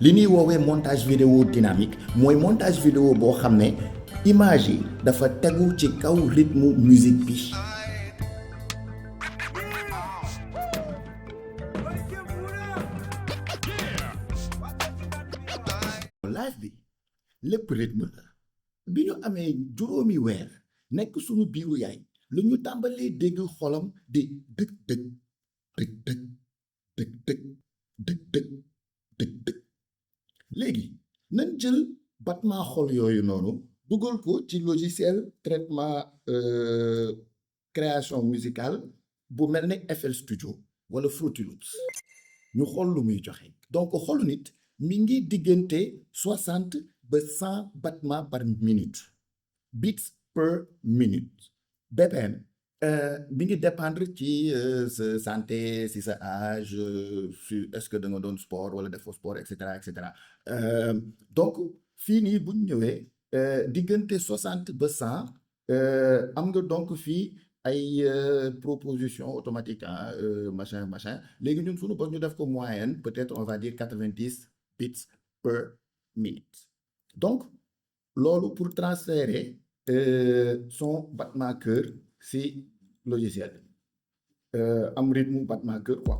li ñuy woowee montage vidéo dynamique mooy montage vidéo boo xam ne image yi dafa tegu ci kaw rythme musique bi. live bi lépp rythme la bi ñu amee juróomi weer nekk suñu biiru yaay lu ñu tàmbalee dégg xolam di dëg dëg dëg dëg dëg dëg dëg dëg dëg dëg léegi nañ jël battement xol yooyu noonu dugal ko ci logiciel traitement création musicale bu mel ne FL Studio wala Fruity Loops ñu xool lu muy joxe donc xolu nit mi ngi diggante 60 ba 100 battements par minute beats per minute BPM bi ngi dépendre ci sa santé si sa âge si est-ce que da nga doon sport wala defoo sport et cetera et cetera donc fii nii bu ñu ñëwee diggante 60 ba 100 am nga donc fii ay proposition automatique machin machin léegi ñun suñu bopp ñu def ko moyenne peut-être on va dire 90 beats per minute donc loolu pour transférer son battement cœur si logiciel am rythme battement cœur quoi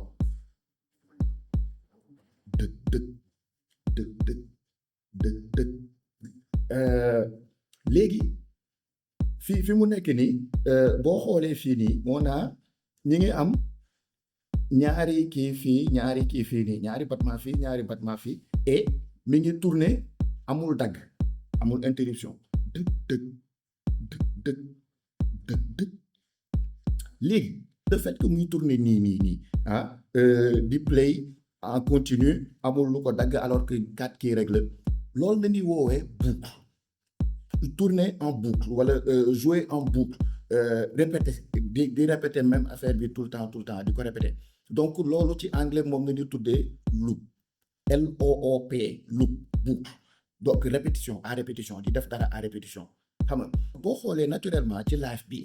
dëg dëg dëg dëg dëg dëg léegi fi mu nekk nii boo xoolee fii nii moo naa ñi ngi am ñaari kii fii ñaari kii fii nii ñaari battement fii ñaari battement fii et mi ngi tourner amul dagg amul interruption dëg dëg dëg dëg dëg dëg léegi le fait que muy tourner nii di play en continu amul lu ko dagg alors que 4 kii rek la loolu la ñuy woowee boucle tourner en boucle wala jouer en boucle répéter di répéter même affaire bi tout le temps di ko répéter donc loolu ci anglais moom la ñuy tuddee loop LOOP loop boucle donc répétition à répétition di def dara à répétition xam nga boo xoolee naturellement ci live bi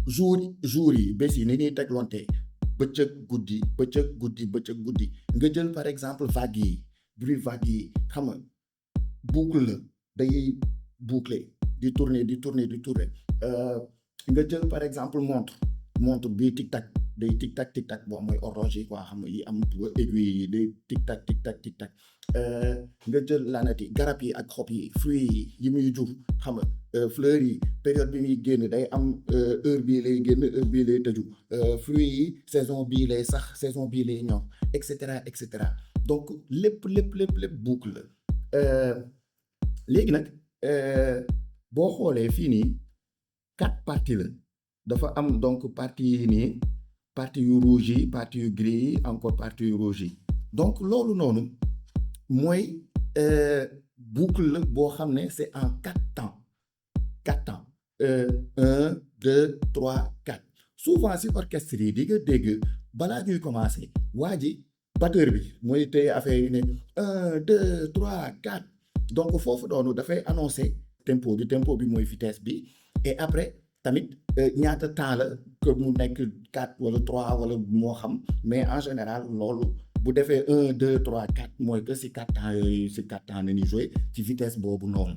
jour yi bés yi ni ñuy teglonte bëccëg guddi bëccëg guddi bëccëg guddi nga jël par exemple vague yi bruit vague yi xam nga boucle la day boucler di tourner nga jël par exemple montre bii tic tac day tic tac bon mooy horloge yi quoi xam nga yi am aiguille yi day tic tac nga jël lanati garab yi ak xob yi fruits yi muy jur xam nga fleurs yi période bi muy génn day am heure bii lay génn heure bii lay tëju fruits yi saison bii lay sax saison bii lay ñor et cetera donc lépp boucle la léegi nag boo xoolee fii nii 4 parties la dafa am donc partie yi nii partie yu rouge yi partie yu gris yi encore partie yu rouge yi donc loolu noonu mooy boucle la boo xam ne c'est en 4 temps 1 2 3 4 souvent si orchestre yi di nga dégg balaa ñuy commencer waa ji batteur bi mooy téye affaire yi ne 1 2 3 4 donc foofu doonu dafay annoncer tempo bi mooy vitesse bi et après tamit ñaata temps la que mu nekk 4 wala 3 wala moo xam mais en général loolu bu defee 1 2 3 4 mooy que si 4 temps yooyu si 4 temps na ni jouer ci vitesse boobu noonu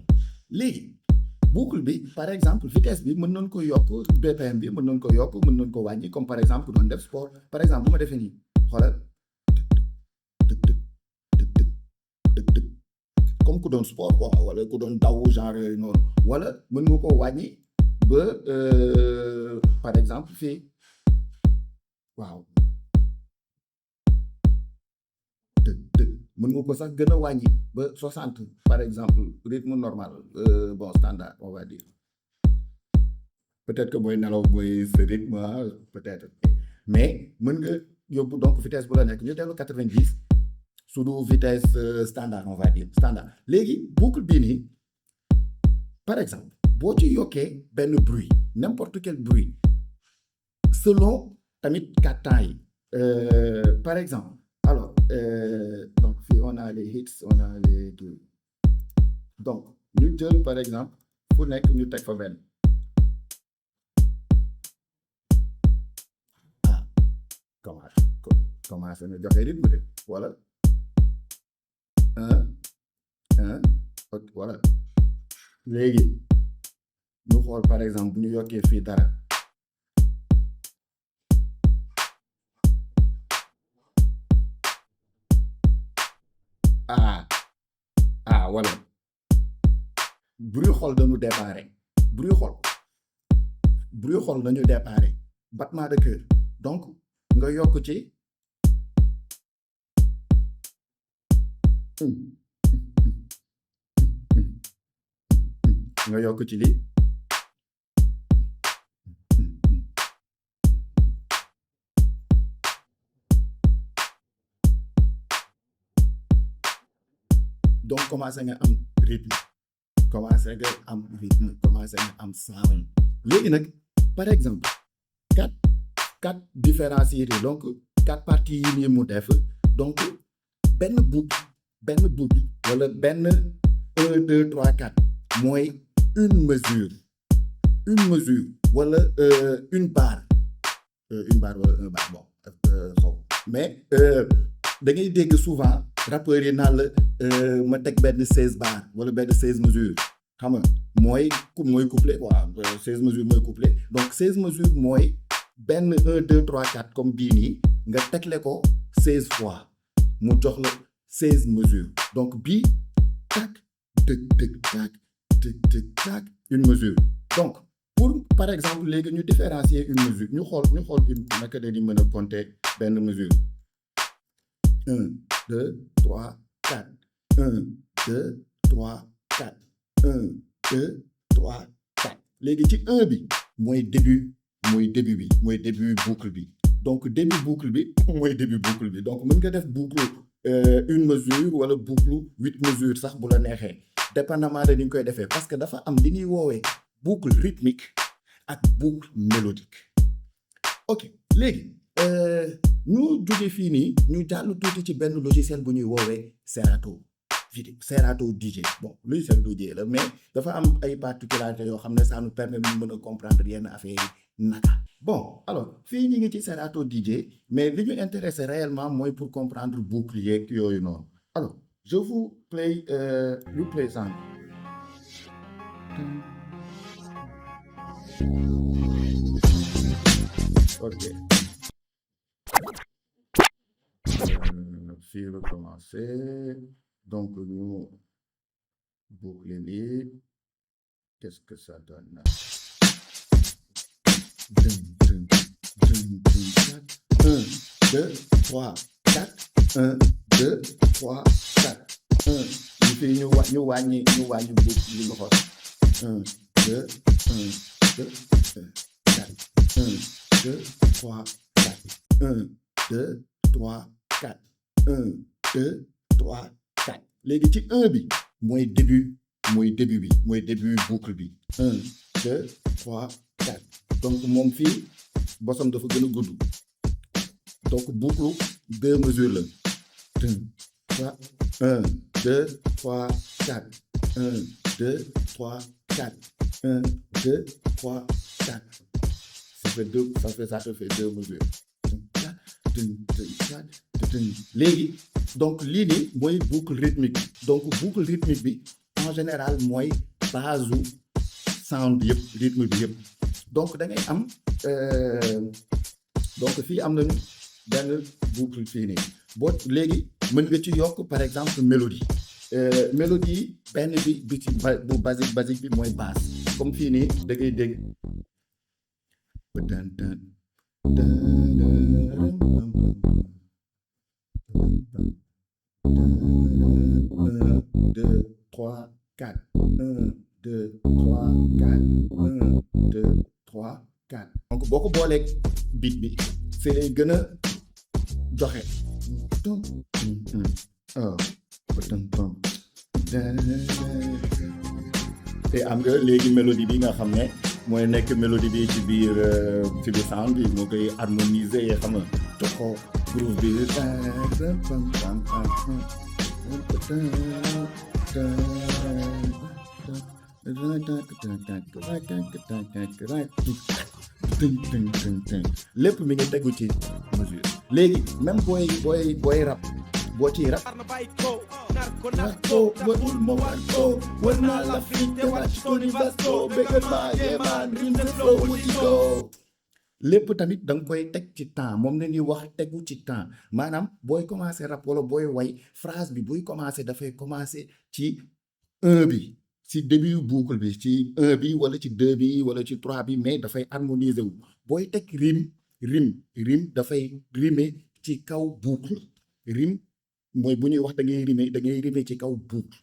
léegi boucle bi par exemple vitesse bi mën nañ ko yokk BPM bi mën nañ ko yokk mën nañ ko wàññi comme par exemple doon def sport par exemple bu ma defee nii xoolal comme ku doon sport quoi wala ku doon daw genre yooyu noonu wala mën nga ko wàññi ba par exemple fii waaw mën nga ko sax gën a wàññi ba 60 par exemple rythme normal bon standard on va dire peut-être que mooy nelaw mooy ce rythme peut-être mais mën nga yóbbu donc vitesse bu la nekk ñu dellu 90 sous vitesse standard on va dire standard léegi boucle bii nii par exemple boo ci yokkee benn bruit n'importe quel bruit selon tamit 4 temps yi par exemple alors donc fii on a les hits on a les trucs donc ñu jël par exemple fu nekk ñu teg fa benn commencé na joxe rythme de wala voilà léegi ñu xool par exemple bu ñu yokkee fii dara voilà bruit xol dañu déparé bruit xol nañu déparé battement de cœur donc nga yokk ci nga yokk ci lii donc commencé nga am rythme commencé nga am sound léegi nag par exemple quatre différencier yi donc quatre parties yi nii mu def donc benn boucle wala benn 1 2 3 4 mooy une mesure wala une barre wala un bar bon xaw mais da ngay dégg souvent rappeurs yi naan la ma teg benn 16 bar wala benn 16 mesures xam nga mooy couplet quoi 16 mesures mooy couplet donc 16 mesures mooy benn 1 2 3 4 comme bii nii nga tegle ko 16 fois mu jox la 16 mesures donc bii tac tëg tëg tac tëg tëg tac une mesure donc pour par exemple léegi ñu différencier une mesure ñu xool une naka la di mën a compter benn mesure 1 2 3 4 1 2 3 4 1 2 3 4 léegi ci 1 bi mooy début boucle bi donc début boucle bi mooy début boucle bi donc mën nga def boucle une mesure wala boucle 8 mesures sax bu la neexee dépendamment de ni ñu koy defee parce que dafa am li ñuy woowee boucle rythmique ak boucle mélodique ok léegi ñu jóge fii nii ñu jàll tuuti ci benn logiciel bu ñuy woowee Serato DJ bon logiciel DJ la mais dafa am ay particularités yoo xam ne ça nous permet ñu mën a comprendre yenn affaires yi naka bon alors fii ñu ngi ci Serato DJ mais li ñu intéressé réellement mooy pour comprendre boucle yeeg yooyu noonu alors je vous play replay sound ok fii la commencé donc ñu boucler lii qu'est-ce que ça donne 1 2 3 4 1 2 3 4 1 ñu fi ñu wàññi boucle li nga xool 1 2 1 2 4 1 2 3 4 1 2 3 4 1 2 3 4 léegi ci 1 bi mooy début boucle bi 1 2 3 4 donc moom fii bosam dafa gën a gudd donc boucle 2 mesures la 1 2 3 4 1 2 3 4 1 2 3 4 ça te fait 2 mesures léegi donc lii nii mooy boucle rythmique donc boucle rythmique bi en général mooy base u sound bi yëpp rythme bi yëpp donc da ngay am donc fii am nañu benn boucle fii nii boo léegi mën nga ci yokk par exemple mélodie mélodie benn bi ci bu basique bi mooy basse comme fii nii da ngay dégg deux, trois, quatre. 1, 2, 3, 4. 1, 2, 3, 4. Donc boo ko booleeg beat bi fi lay gën a joxe. te am nga léegi mélodie bi nga xam ne mooy nekk mélodie bi ci biir sound bi moo koy harmoniser xam nga jox ko groove bi. lépp mi ngi tegu ci mesure léegi même booy rap boo ciy rap war ko warul ma war ko war naa l'Afrique te wàcc Tony Vasco bëgg maa yemaan rim sa flow mu ci ko lépp tamit da nga koy teg ci temps moom la ñuy wax tegu ci temps maanaam booy commencer rap wala booy way phrase bi buy commencer dafay commencer ci 1 bi ci début boucle bi ci 1 bi wala ci 2 bi wala ci 3 bi mais dafay harmoniser wu booy teg rime dafay rimer ci kaw boucle rime mooy bu ñuy wax da ngay rimer ci kaw boucle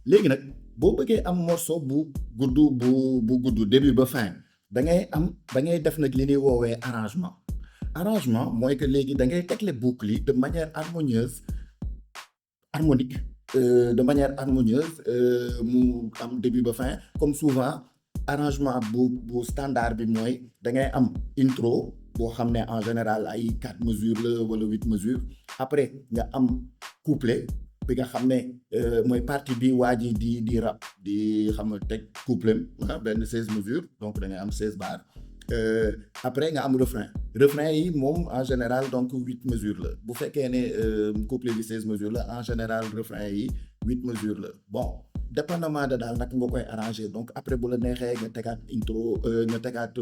léegi nag boo bëggee am morceau bu gudd début ba fin da ngay def nag li ñuy woowee arrangement mooy que léegi da ngay tegle boucle yi de manière harmonique mu am début ba fin comme souvent arrangement bu standard bi mooy da ngay am intro boo xam ne en général ay 4 mesures la wala 8 mesures après nga am couplet bi nga xam ne mooy partie bi waa ji di rap di xam nga teg couplet benn 16 mesures donc da ngay am 16 bars après nga am refrain yi moom en général donc 8 mesures la bu fekkee ne couplet bi 16 mesures la en général refrain yi 8 mesures la bon dépendamment de daal nag nga koy arranger donc après bu la neexee nga tegaat intro nga tegaat